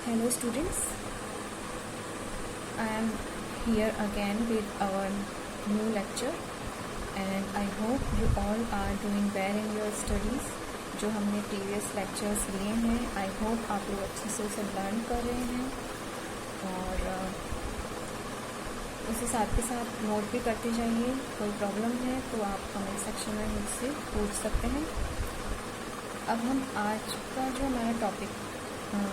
Hello students, I am here again with our new lecture and I hope you all are doing well in your studies. जो हमने previous lectures लिए हैं, I hope आप लोग अच्छे से उसे लर्न कर रहे हैं और उसे साथ के साथ नोट भी करते जाइए। कोई प्रॉब्लम है तो आप कमेंट सेक्शन में मुझसे पूछ सकते हैं। अब हम आज का जो हमारा टॉपिक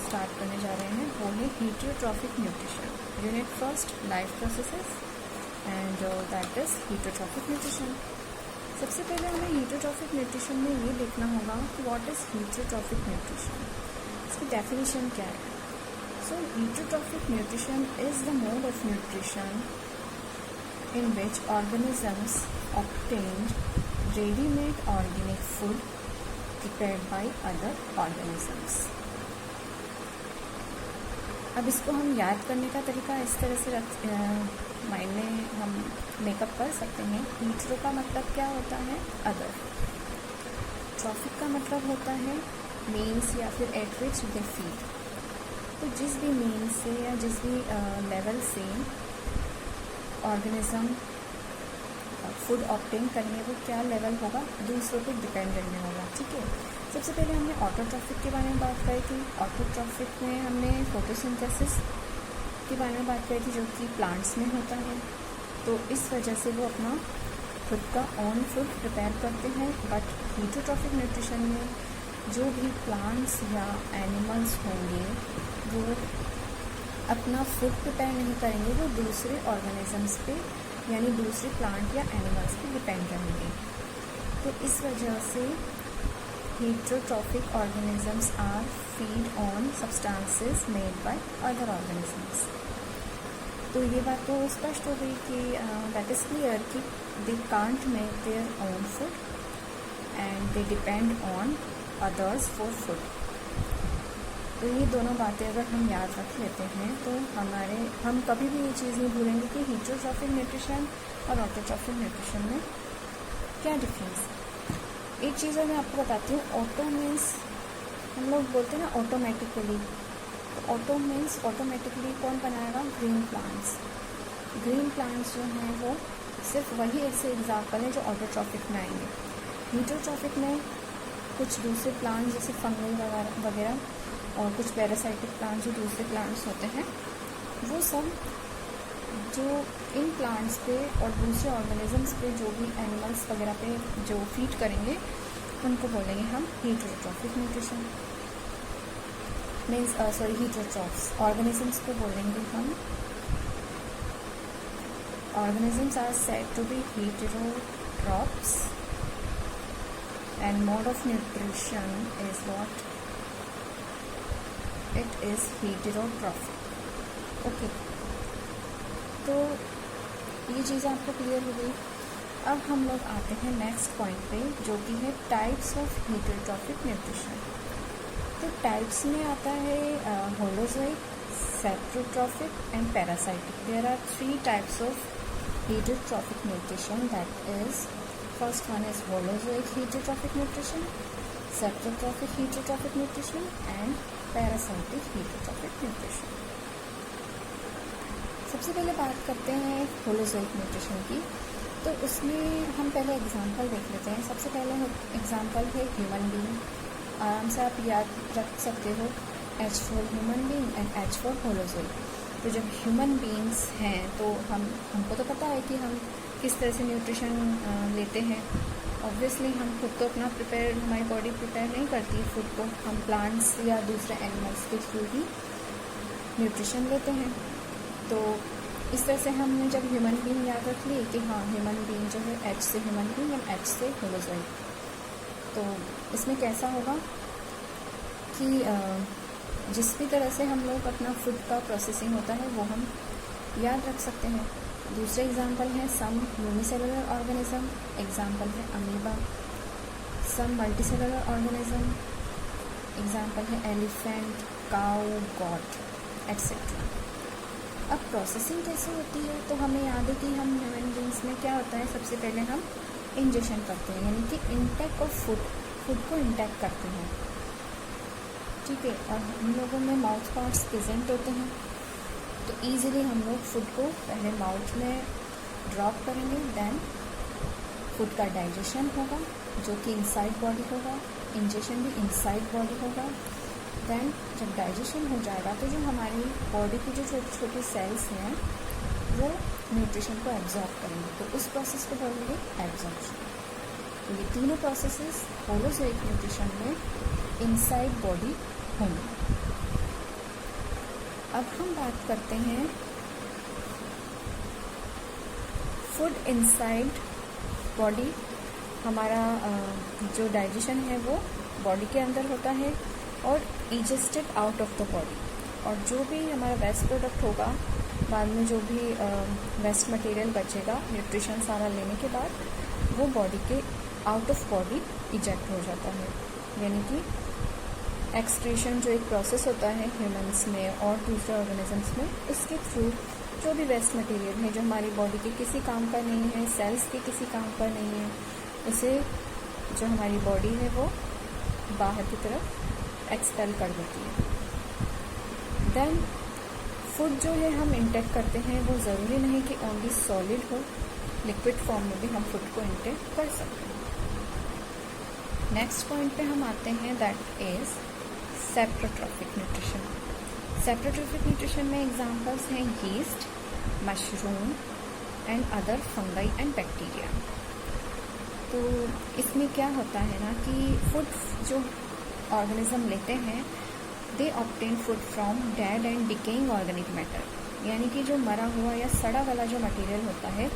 स्टार्ट करने जा रहे हैं वो है heterotrophic nutrition, unit first life processes and that is heterotrophic nutrition. सबसे पहले हमें हीटरोट्रॉफिक न्यूट्रिशन में ये देखना होगा कि व्हाट इज़ हीटरोट्रॉफिक न्यूट्रिशन, इसकी डेफिनेशन क्या है। So heterotrophic nutrition is the mode of nutrition in which organisms obtained ready-made organic food prepared by other organisms। अब इसको हम याद करने का तरीका इस तरह से माइंड में हम मेकअप कर सकते हैं। हीटरो का मतलब क्या होता है, अदर। ट्रॉफिक का मतलब होता है मीन्स या फिर एट विच दे फीड। तो जिस भी मीन्स से या जिस भी लेवल से ऑर्गेनिज्म फूड ऑब्टेन करेंगे वो क्या लेवल होगा, दूसरों पे डिपेंड रहने वाला। ठीक है, सबसे पहले हमने ऑटोट्रॉफिक के बारे में बात करी थी। ऑटोट्रॉफिक में हमने फोटोसिंथेसिस के बारे में बात करी थी जो कि प्लांट्स में होता है। तो इस वजह से वो अपना खुद का ओन फूड प्रिपेयर करते हैं। बट हीटरोट्रॉफिक न्यूट्रिशन में जो भी प्लांट्स या एनिमल्स होंगे वो अपना फूड प्रिपेयर नहीं करेंगे, वो दूसरे ऑर्गेनिजम्स पे यानी दूसरे प्लांट या एनिमल्स पे डिपेंड रहेंगे। तो इस वजह से heterotrophic organisms are feed on substances made by other organisms. तो ये बात तो स्पष्ट हो गई कि दैट इज़ क्लियर कि they can't make their own food and they depend on others for food. तो ये दोनों बातें अगर हम याद रख लेते हैं तो हम कभी भी ये चीज़ नहीं भूलेंगे कि हीटरोट्रॉफिक न्यूट्रिशन और ऑटोट्रॉफिक न्यूट्रिशन में क्या डिफरेंस है। एक चीज़ मैं आपको बताती हूँ, ऑटो मीन्स हम लोग बोलते हैं ना ऑटोमेटिकली। तो ऑटो मीन्स ऑटोमेटिकली कौन बनाएगा, ग्रीन प्लांट्स। ग्रीन प्लांट्स जो हैं वो सिर्फ वही ऐसे एग्जाम्पल हैं जो ऑटोट्रॉफिक में आएंगे। हीटरोट्रॉफिक में कुछ दूसरे प्लांट्स जैसे फंगल वगैरह और कुछ पैरासाइटिक प्लांट्स जो दूसरे प्लांट्स होते हैं वो सब जो इन प्लांट्स पे और दूसरे ऑर्गेनिजम्स पे जो भी एनिमल्स वगैरह पे जो फीड करेंगे उनको बोलेंगे हम heterotrophic nutrition. Means heterotrophs organisms को बोलेंगे हम, organisms are said to be heterotrophs and mode of nutrition is what, it is heterotrophic. Okay, तो ये चीज़ें आपको क्लियर हो गई। अब हम लोग आते हैं नेक्स्ट पॉइंट पे जो कि है टाइप्स ऑफ हीटरोट्रॉफिक न्यूट्रिशन। तो टाइप्स में आता है holozoic, saprotrophic and parasitic. There are 3 types of heterotrophic nutrition, that is first one is holozoic heterotrophic nutrition, saprotrophic heterotrophic nutrition and parasitic heterotrophic nutrition. सबसे पहले बात करते हैं होलोजोइक न्यूट्रिशन की। तो उसमें हम पहले एग्जांपल देख लेते हैं। सबसे पहले एग्जांपल है ह्यूमन बीइंग। आराम से आप याद रख सकते हो H for human being and H for holozoic. तो जब ह्यूमन बीइंग्स हैं तो हमको तो पता है कि हम किस तरह से न्यूट्रिशन लेते हैं। ऑब्वियसली हम खुद तो अपना हमारी बॉडी प्रिपेयर नहीं करती फूड को, हम प्लांट्स या दूसरे एनिमल्स के थ्रू ही न्यूट्रिशन लेते हैं। तो इस तरह से हमने जब ह्यूमन बीइंग याद रख ली कि हाँ ह्यूमन बीइंग जो है H से ह्यूमन बीइंग और H से होलोजोइक। तो इसमें कैसा होगा कि जिस भी तरह से हम लोग अपना फूड का प्रोसेसिंग होता है वो हम याद रख सकते हैं। दूसरे एग्जाम्पल है सम यूनिसेलुलर ऑर्गेनिज्म, एग्जाम्पल है अमीबा। सम मल्टीसेलुलर ऑर्गेनिज्म, एग्जाम्पल है एलिफेंट, काऊ, गॉट एक्सेट्रा। अब प्रोसेसिंग कैसे होती है तो हमें याद है कि हम ह्यूमन बीइंग्स में क्या होता है, सबसे पहले हम इंजेक्शन करते हैं यानी कि इनटेक ऑफ फूड को इंटेक करते हैं। ठीक है। और हम लोगों में माउथ पार्ट्स प्रेजेंट होते हैं, तो ईज़िली हम लोग फूड को पहले माउथ में ड्रॉप करेंगे, देन फूड का डाइजेशन होगा जो कि इनसाइड बॉडी होगा, इंजेशन भी इनसाइड बॉडी होगा। देन जब डाइजेशन हो जाएगा तो जो हमारी बॉडी की जो छोटी छोटी सेल्स हैं वो न्यूट्रिशन को एब्जॉर्ब करेंगे, तो उस प्रोसेस को बोलेंगे एब्जॉर्प्शन। तो ये तीनों प्रोसेसेस होलोज़ोइक न्यूट्रिशन में इनसाइड बॉडी होंगे। अब हम बात करते हैं फूड इनसाइड बॉडी। हमारा जो डाइजेशन है वो बॉडी के अंदर होता है और इजेस्टेड आउट ऑफ द बॉडी, और जो भी हमारा वेस्ट प्रोडक्ट होगा बाद में, जो भी वेस्ट मटेरियल बचेगा न्यूट्रिशन सारा लेने के बाद, वो बॉडी के आउट ऑफ बॉडी इजेक्ट हो जाता है। यानी कि एक्सक्रीशन जो एक प्रोसेस होता है ह्यूमंस में और दूसरे ऑर्गेनिजम्स में, उसके थ्रू जो भी वेस्ट मटेरियल है जो हमारी बॉडी के किसी काम का नहीं है, सेल्स के किसी काम का नहीं है, उसे जो हमारी बॉडी है वो बाहर की तरफ एक्सपेल कर देती है। देन फूड जो है हम इंटेक करते हैं वो ज़रूरी नहीं कि ओनली सॉलिड हो, लिक्विड फॉर्म में भी हम फूड को इंटेक कर सकते हैं। नेक्स्ट पॉइंट पे हम आते हैं, that is saprotrophic nutrition. Saprotrophic nutrition में एग्जांपल्स हैं yeast, mushroom and other fungi and bacteria. तो इसमें क्या होता है ना कि फूड जो ऑर्गेनिज्म लेते हैं, they obtain food from dead and decaying organic matter, यानी कि जो मरा हुआ या सड़ा वाला जो मटेरियल होता है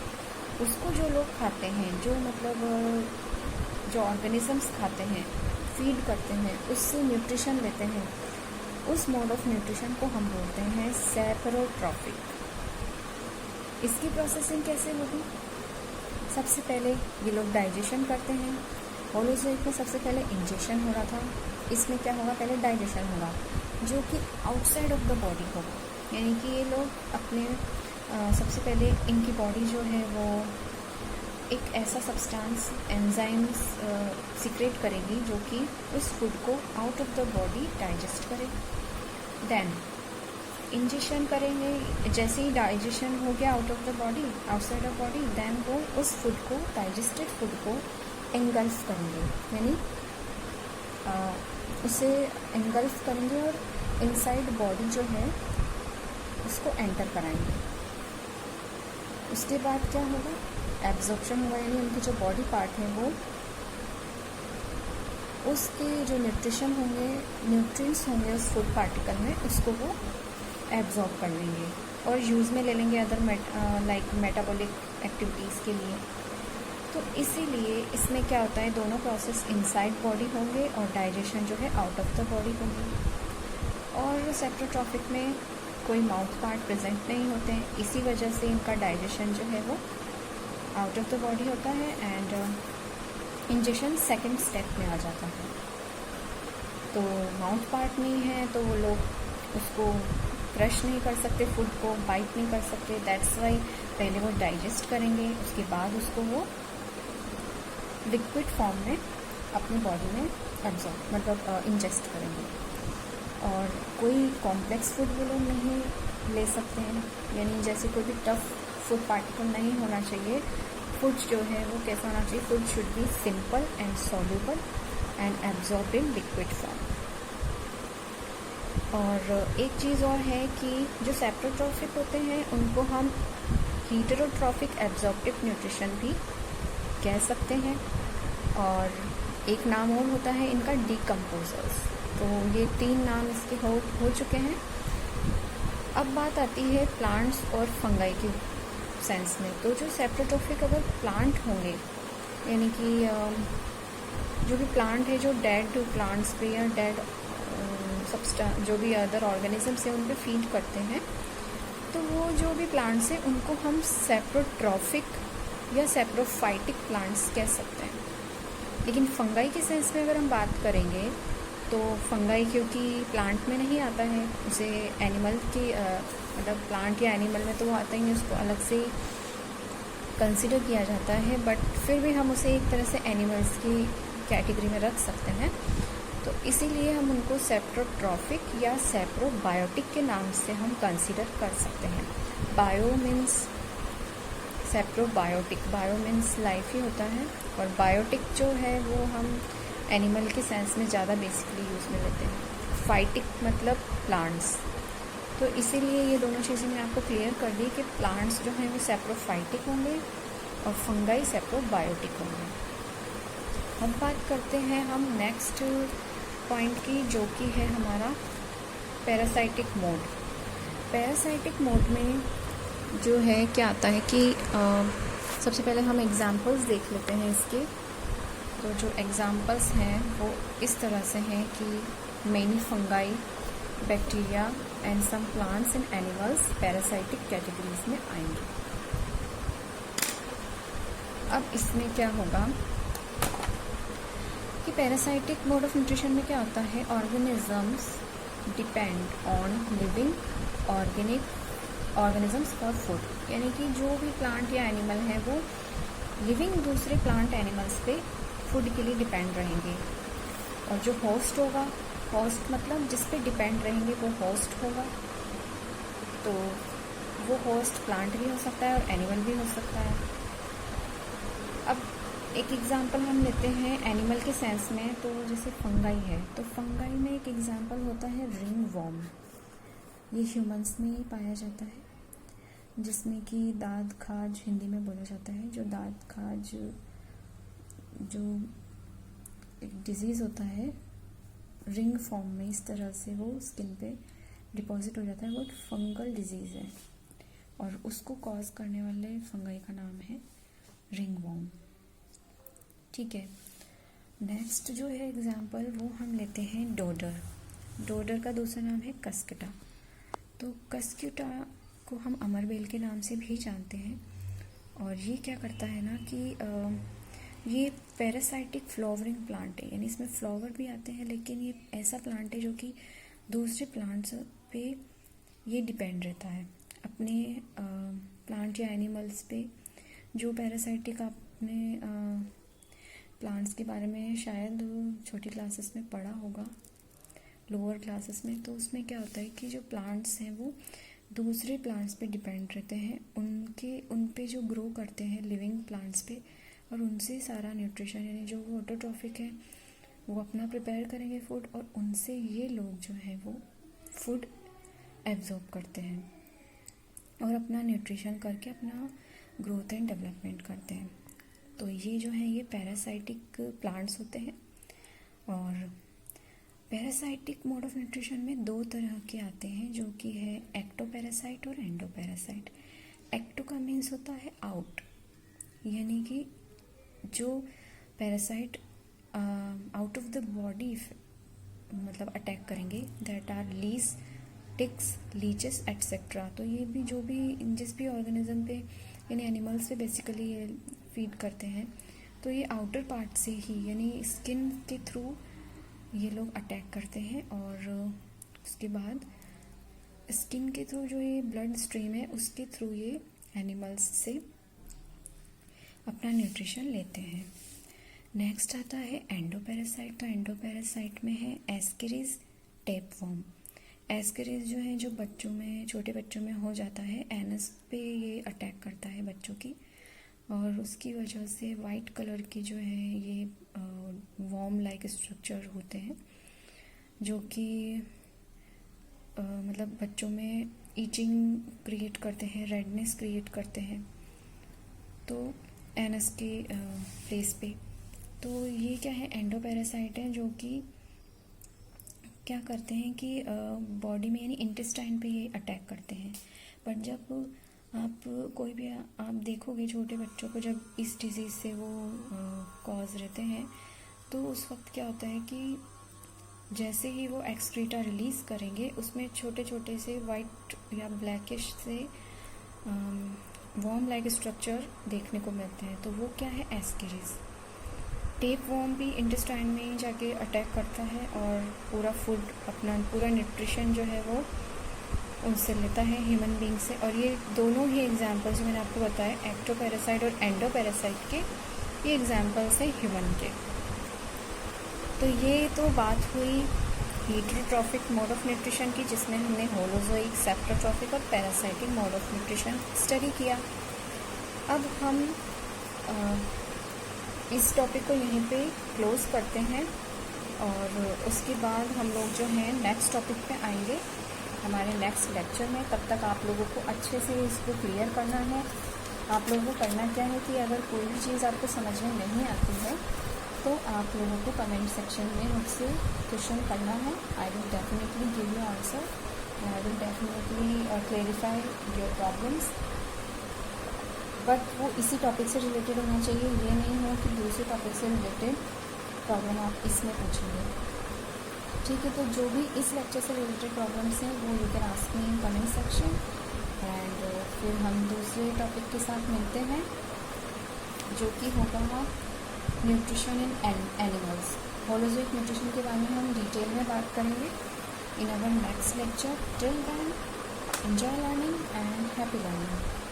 उसको जो लोग खाते हैं, जो मतलब जो ऑर्गेनिजम्स खाते हैं, फीड करते हैं, उससे न्यूट्रिशन लेते हैं, उस मोड ऑफ न्यूट्रिशन को हम बोलते हैं सेप्रोट्रॉफिक। इसकी प्रोसेसिंग कैसे होगी? सबसे पहले ये लोग डाइजेशन करते हैं। होलोज़ोइक में सबसे पहले इंजेक्शन हो रहा था, इसमें क्या होगा, पहले डाइजेशन होगा जो कि आउटसाइड ऑफ द बॉडी होगा। यानी कि ये लोग अपने सबसे पहले इनकी बॉडी जो है वो एक ऐसा सब्सटेंस एंजाइम्स सीक्रेट करेगी जो कि उस फूड को out of the body digest करे। देन इंजेक्शन करेंगे, जैसे ही डाइजेशन हो गया out of the body, outside of body, then वो उस फूड को, डाइजेस्टेड फूड को एंगल्फ करेंगे, यानी उसे एंगल्फ करेंगे और इनसाइड बॉडी जो है उसको एंटर कराएंगे। उसके बाद क्या होगा, एब्जॉर्प्शन होगा, यानी उनकी जो बॉडी पार्ट है वो उसके जो न्यूट्रिशन होंगे, न्यूट्रिएंट्स होंगे उस फूड पार्टिकल में, उसको वो एब्जॉर्ब कर लेंगे और यूज़ में ले लेंगे अदर लाइक मेटाबॉलिक एक्टिविटीज़ के लिए। तो इसीलिए इसमें क्या होता है, दोनों प्रोसेस इनसाइड बॉडी होंगे और डाइजेशन जो है आउट ऑफ द बॉडी होंगे। और सेप्रोट्रॉफिक में कोई माउथ पार्ट प्रेजेंट नहीं होते हैं, इसी वजह से इनका डाइजेशन जो है वो आउट ऑफ द बॉडी होता है एंड इंजेक्शन सेकंड स्टेप में आ जाता है। तो माउथ पार्ट नहीं है तो वो लोग उसको क्रश नहीं कर सकते, फूड को बाइट नहीं कर सकते, दैट्स वाई पहले वो डाइजेस्ट करेंगे, उसके बाद उसको वो लिक्विड फॉर्म में अपनी बॉडी में एब्जॉर्ब मतलब इंजेस्ट करेंगे। और कोई कॉम्प्लेक्स फूड वो लोग नहीं ले सकते हैं, यानी जैसे कोई भी टफ फूड पार्टिकल नहीं होना चाहिए। फूड जो है वो कैसा होना चाहिए, food should be simple and soluble and absorb in liquid form. और एक चीज़ और है कि जो सेप्रोट्रॉफिक होते हैं उनको हम हीटेरोट्रॉफिक एब्जॉर्प्टिव न्यूट्रिशन भी कह सकते हैं, और एक नाम और होता है इनका डीकम्पोजर्स। तो ये तीन नाम इसके हो चुके हैं। अब बात आती है प्लांट्स और फंगाई की सेंस में। तो जो सेप्रोट्रॉफिक अगर प्लांट होंगे, यानी कि जो भी प्लांट है जो डेड प्लांट्स पे या डेड जो भी अदर ऑर्गेनिजम्स हैं उन पे फीड करते हैं, तो वो जो भी प्लांट्स हैं उनको हम सेप्रोट्रॉफिक या सेप्रोफाइटिक प्लांट्स कह सकते हैं। लेकिन फंगाई के सेंस में अगर हम बात करेंगे तो फंगाई क्योंकि प्लांट में नहीं आता है, उसे एनिमल की मतलब प्लांट या एनिमल में तो वो आता ही नहीं, उसको अलग से कंसिडर किया जाता है, बट फिर भी हम उसे एक तरह से एनिमल्स की कैटेगरी में रख सकते हैं। तो इसीलिए हम उनको सेप्रोट्रॉफिक या सेप्रोबायोटिक के नाम से हम कंसीडर कर सकते हैं। Bio means saprobiotic, bio means life ही होता है, और बायोटिक जो है वो हम एनिमल के सेंस में ज़्यादा बेसिकली यूज़ में लेते हैं। फाइटिक मतलब प्लांट्स। तो इसीलिए ये दोनों चीज़ें मैंने आपको क्लियर कर दी कि प्लांट्स जो हैं वो सेप्रोफाइटिक होंगे और फंगाई सेप्रोबायोटिक होंगे। अब बात करते हैं हम नेक्स्ट पॉइंट की, जो कि है हमारा पैरासाइटिक मोड। पैरासाइटिक मोड में जो है क्या आता है कि सबसे पहले हम एग्जांपल्स देख लेते हैं इसके। तो जो एग्जांपल्स हैं वो इस तरह से हैं कि many fungi, bacteria and some plants and animals parasitic categories में आएंगे। अब इसमें क्या होगा कि पैरासाइटिक मोड ऑफ न्यूट्रिशन में क्या होता है, organisms depend on living organisms for food, यानी कि जो भी प्लांट या एनिमल है वो लिविंग दूसरे प्लांट एनिमल्स पे फूड के लिए डिपेंड रहेंगे। और जो होस्ट होगा, होस्ट मतलब जिस पे डिपेंड रहेंगे वो होस्ट होगा। तो वो होस्ट प्लांट भी हो सकता है और एनिमल भी हो सकता है। अब एक एग्जांपल हम लेते हैं एनिमल के सेंस में, तो जैसे फंगाई है, तो फंगाई में एक एग्जांपल होता है रिंग वॉर्म। ये ह्यूमंस में ही पाया जाता है, जिसमें कि दाद खाज हिंदी में बोला जाता है। जो दाद खाज जो एक डिजीज़ होता है रिंग फॉर्म में, इस तरह से वो स्किन पे डिपॉजिट हो जाता है, वो एक फंगल डिजीज़ है और उसको कॉज करने वाले फंगाई का नाम है रिंग वॉर्म। ठीक है, नेक्स्ट जो है एग्जांपल वो हम लेते हैं डोडर। डोडर का दूसरा नाम है कस्केटा। तो कस्केटा को हम अमरबेल के नाम से भी जानते हैं, और ये क्या करता है ना कि ये पैरासाइटिक फ्लावरिंग प्लांट है, यानी इसमें फ्लावर भी आते हैं, लेकिन ये ऐसा प्लांट है जो कि दूसरे प्लांट्स पे ये डिपेंड रहता है, अपने प्लांट या एनिमल्स पे। जो पैरासाइटिक आपने प्लांट्स के बारे में शायद छोटी क्लासेस में पढ़ा होगा, लोअर क्लासेस में, तो उसमें क्या होता है कि जो प्लांट्स हैं वो दूसरे प्लांट्स पे डिपेंड रहते हैं, उन पे जो ग्रो करते हैं लिविंग प्लांट्स पे, और उनसे सारा न्यूट्रिशन, यानी जो वो ऑटोट्रॉफिक है वो अपना प्रिपेयर करेंगे फूड, और उनसे ये लोग जो हैं वो फूड एब्जॉर्ब करते हैं और अपना न्यूट्रिशन करके अपना ग्रोथ एंड डेवलपमेंट करते हैं। तो ये जो है ये पैरासाइटिक प्लांट्स होते हैं। और पैरासाइटिक मोड ऑफ न्यूट्रिशन में दो तरह के आते हैं, जो कि है एक्टोपैरासाइट और एंडोपैरासाइट। एक्टो का मीन्स होता है आउट, यानी कि जो parasite out of the body मतलब अटैक करेंगे, that are lice, ticks, leeches etcetera. तो ये भी जो भी जिस भी ऑर्गेनिज्म पे यानी एनिमल्स पे बेसिकली ये फीड करते हैं, तो ये आउटर पार्ट से ही यानी स्किन के थ्रू ये लोग अटैक करते हैं, और उसके बाद स्किन के थ्रू जो ये ब्लड स्ट्रीम है उसके थ्रू ये एनिमल्स से अपना न्यूट्रिशन लेते हैं। नेक्स्ट आता है एंडोपैरासाइट। तो एंडोपैरासाइट में है एस्केरिस टेपवर्म। एस्केरिस जो है जो बच्चों में, छोटे बच्चों में हो जाता है, एनस पे ये अटैक करता है बच्चों की, और उसकी वजह से वाइट कलर की जो है ये वॉर्म लाइक स्ट्रक्चर होते हैं, जो कि मतलब बच्चों में ईचिंग क्रिएट करते हैं, रेडनेस क्रिएट करते हैं, तो एनस के प्लेस पे। तो ये क्या है, एंडोपैरासाइट है, जो कि क्या करते हैं कि बॉडी में यानी इंटेस्टाइन पे ये अटैक करते हैं। बट जब आप कोई भी आप देखोगे छोटे बच्चों को, जब इस डिजीज़ से वो कॉज रहते हैं, तो उस वक्त क्या होता है कि जैसे ही वो एक्सक्रीटा रिलीज़ करेंगे, उसमें छोटे छोटे से वाइट या ब्लैकिश से वॉर्म लाइक स्ट्रक्चर देखने को मिलते हैं। तो वो क्या है, एस्केरिस। टेप वॉर्म भी इंटेस्टाइन में ही जाके अटैक करता है और पूरा फूड, अपना पूरा न्यूट्रिशन जो है वो उनसे लेता है, ह्यूमन बींग से। और ये दोनों ही एग्जांपल्स जो मैंने आपको बताया, एक्टोपैरासाइट और एंडोपैरासाइट के, ये एग्जांपल्स हैं ह्यूमन के। तो ये तो बात हुई हीटरोट्रॉफिक मोड ऑफ न्यूट्रिशन की, जिसमें हमने होलोजोइक, सेप्टोट्रॉफिक और parasitic mode of nutrition study किया। अब हम इस टॉपिक को यहीं पे क्लोज़ करते हैं और उसके बाद हम लोग जो हैं नेक्स्ट टॉपिक पे आएंगे हमारे नेक्स्ट लेक्चर में। तब तक आप लोगों को अच्छे से इसको क्लियर करना है। आप लोगों को करना क्या है कि अगर कोई भी चीज़ आपको समझ में नहीं आती है तो आप लोगों को कमेंट सेक्शन में मुझसे क्वेश्चन करना है। I will definitely give you answer and I will definitely clarify your problems. But वो इसी टॉपिक से रिलेटेड होना चाहिए, ये नहीं हो कि दूसरे टॉपिक से रिलेटेड प्रॉब्लम आप इसमें पूछेंगे। ठीक है, तो जो भी इस लेक्चर से रिलेटेड प्रॉब्लम्स हैं वो you can ask me in comment section and फिर हम दूसरे टॉपिक के साथ मिलते हैं जो कि होगा nutrition in animals. Holozoic nutrition के बारे में हम डिटेल में बात करेंगे in our next lecture. Till then enjoy learning and happy learning.